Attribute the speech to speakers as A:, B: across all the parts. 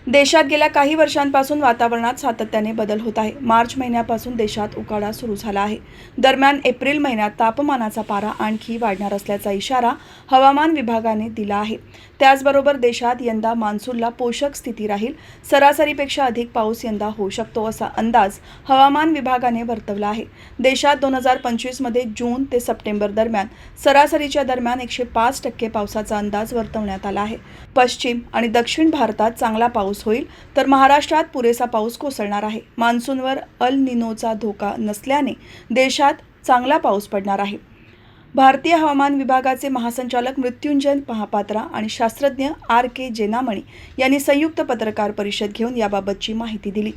A: देशात गेल्या काही वर्षांपासून वातावरणात सातत्याने बदल होत आहे. मार्च महिन्यापासून देशात उकाडा सुरू झाला आहे. दरम्यान एप्रिल महिन्यात तापमानाचा पारा आणखी वाढणार असल्याचा इशारा हवामान विभागाने दिला आहे. त्याचबरोबर देशात यंदा मान्सूनला पोषक स्थिती राहील. सरासरीपेक्षा अधिक पाऊस यंदा होऊ शकतो असा अंदाज हवामान विभागाने वर्तवला आहे. देशात 2025 मध्ये जून ते सप्टेंबर दरम्यान सरासरीच्या दरम्यान 105% पावसाचा अंदाज वर्तवण्यात आला आहे. पश्चिम आणि दक्षिण भारतात चांगला पाऊस होईल तर महाराष्ट्रात पुरेसा पाऊस कोसळणार आहे. मान्सूनवर अल निनोचा धोका नसल्याने देशात चांगला पाऊस पडणार आहे. भारतीय हवामान विभागाचे महासंचालक मृत्युंजय महापात्रा आणि शास्त्रज्ञ RK जेनामणी यांनी संयुक्त पत्रकार परिषद घेऊन याबाबतची माहिती दिली.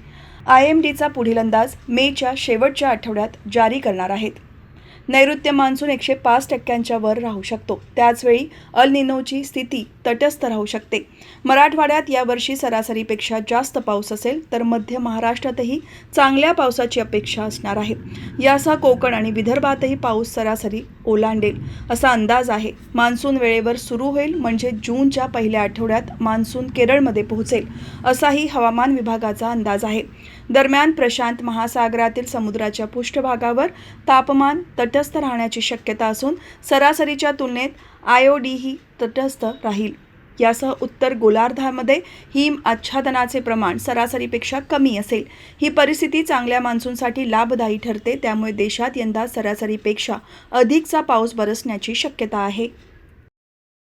A: IMDचा पुढील अंदाज मेच्या शेवटच्या आठवड्यात जारी करणार आहेत. नैऋत्य मान्सून 105% वर राहू शकतो. त्याचवेळी अल निनोची स्थिती तटस्थ राहू शकते. मराठवाड्यात यावर्षी सरासरीपेक्षा जास्त पाऊस असेल तर मध्य महाराष्ट्रातही चांगल्या पावसाची अपेक्षा असणार आहे. यासह कोकण आणि विदर्भातही पाऊस सरासरी ओलांडेल असा अंदाज आहे. मान्सून वेळेवर सुरू होईल म्हणजे जूनच्या पहिल्या आठवड्यात मान्सून केरळमध्ये पोहोचेल असाही हवामान विभागाचा अंदाज आहे. दरम्यान प्रशांत महासागरातील समुद्राच्या पृष्ठभागावर तापमान तटस्थ राहण्याची शक्यता असून सरासरीच्या तुलनेत IOD ही तटस्थ राहील. यासह उत्तर गोलार्धामध्ये हिम आच्छादनाचे प्रमाण सरासरीपेक्षा कमी असेल. ही परिस्थिती चांगल्या मान्सूनसाठी लाभदायी ठरते. त्यामुळे देशात यंदा सरासरीपेक्षा अधिकचा पाऊस बरसण्याची शक्यता आहे.